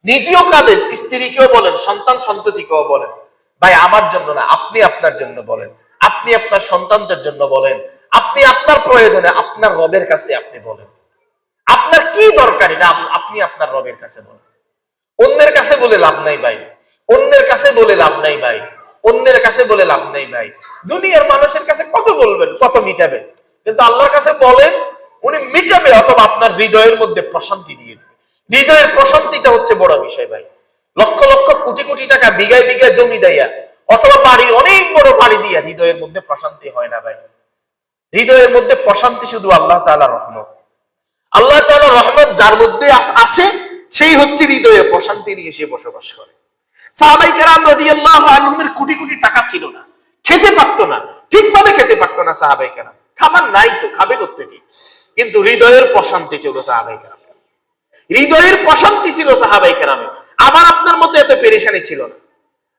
নিজেও কাঁদেন, স্ত্রীকেও বলেন, সন্তান সন্ততিকেও বলেন, ভাই আমার জন্য না, আপনি আপনার জন্য বলেন, আপনি আপনার সন্তানদের জন্য বলেন, আপনি আপনার প্রয়োজনে আপনার রবের কাছে আপনি বলেন। আপনার কি দরকারি না আপনি আপনার রবের কাছে বলেন। অন্যের কাছে বলে লাভ নাই ভাই, অন্যের কাছে বলে লাভ নাই ভাই, অন্যের কাছে বলে লাভ নাই ভাই। দুনিয়ার মানুষের কাছে কত বলবেন, কত মিটাবেন, কিন্তু আল্লাহর কাছে বলেন, উনি মিটাবে অথবা আপনার হৃদয়ের মধ্যে প্রশান্তি দিয়ে দেবে। হৃদয়ের প্রশান্তিটা হচ্ছে বড় বিষয় ভাই। লক্ষ লক্ষ কোটি কোটি টাকা বিঘায় বিঘায় জমি দেয়া অথবা বাড়ি, অনেক বড় বাড়ি দিয়া হৃদয়ের মধ্যে প্রশান্তি হয় না ভাই। হৃদয়ের মধ্যে প্রশান্তি শুধু আল্লাহ তাআলার রহমত। আল্লাহ তাআলার রহমত যার মধ্যে আছে, সেই হচ্ছে হৃদয়ে প্রশান্তি নিয়ে সে বসবাস করে। সাহাবায়ে কেরাম রাদিয়াল্লাহু আনহুমের কোটি কোটি টাকা ছিল না, খেতে পারতো না, ঠিকভাবে খেতে পারতো না সাহাবায়ে কেরাম। খাবার নাই তো খাবে কোত্থেকে? কিন্তু হৃদয়ের প্রশান্তি ছিল সাহাবায়ে কেরাম, হৃদয়ের প্রশান্তি ছিল সাহাবায়ে কেরামের। আমার আপনার মতো এত পেরেশানি ছিল না।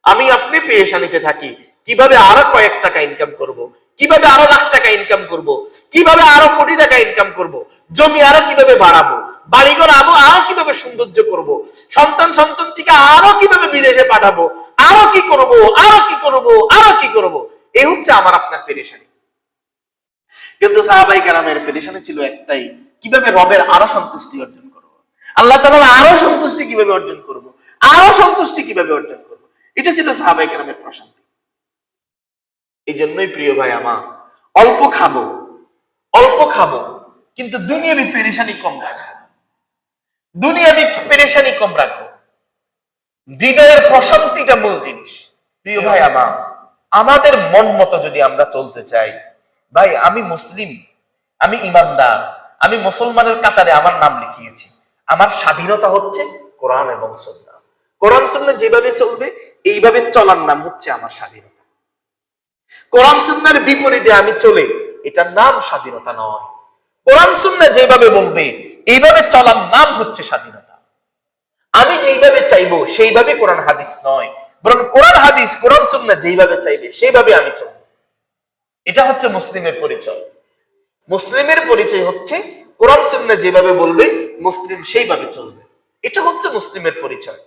আমি আপনি পেরেশানিতে থাকি, কিভাবে আরো কয়েক টাকা ইনকাম করব, কিভাবে আরো লাখ টাকা ইনকাম করব, কিভাবে আরো কোটি টাকা ইনকাম করব, জমি আরো কিভাবে বাড়াবো, বাড়িঘর আরো কিভাবে সৌন্দর্য করব, সন্তান সন্ততিকে আরো কিভাবে বিদেশে পাঠাবো, আরো কি করব, আরো কি করব, আরো কি করব, এই হচ্ছে আমার আপনার পেরেশানি। কিন্তু সাহাবায়ে কেরামের পেরেশানি ছিল একটাই, কিভাবে রবের আরো সন্তুষ্টি অর্জন করব, আল্লাহ তাআলার আরো সন্তুষ্টি কিভাবে অর্জন করব, আরো সন্তুষ্টি কিভাবে অর্জন করব, এটা ছিল সাহাবায়ে কেরামের প্রশান্তি। এই জন্যই প্রিয় ভাই আমার, অল্প খাবো, অল্প খাবো, কিন্তু দুনিয়াবি পেরেশানি কম রাখবো, দুনিয়াবি পেরেশানি কম রাখবো। হৃদয়ের প্রশান্তিটা মূল জিনিস। প্রিয় ভাই আমার, আমাদের মন মতো যদি আমরা চলতে চাই, ভাই আমি মুসলিম, আমি ইমানদার, আমি মুসলমানের কাতারে আমার নাম লিখিয়েছি, আমার স্বাধীনতা হচ্ছে কোরআন এবং সুন্নাহ। কোরআন সুন্নাহ যেভাবে চলবে, এইভাবে চলার নাম হচ্ছে আমার স্বাধীনতা। কোরআন সুন্নাহর বিপরীতে আমি চলে, এটার নাম স্বাধীনতা নয়। কোরআন সুন্নাহ যেভাবে বলবে, এইভাবে চলার নাম হচ্ছে স্বাধীনতা। আমি যেইভাবে চাইবো সেইভাবে কোরআন হাদিস নয়, বরং কোরআন হাদিস কোরআন সুন্নাহ যেইভাবে চাইবে সেইভাবে আমি চলবো। এটা হচ্ছে মুসলিমের পরিচয়। মুসলিমের পরিচয় হচ্ছে কোরআন সুন্নাহ যেভাবে বলবে মুসলিম সেইভাবে চলবে। এটা হচ্ছে মুসলিমের পরিচয়।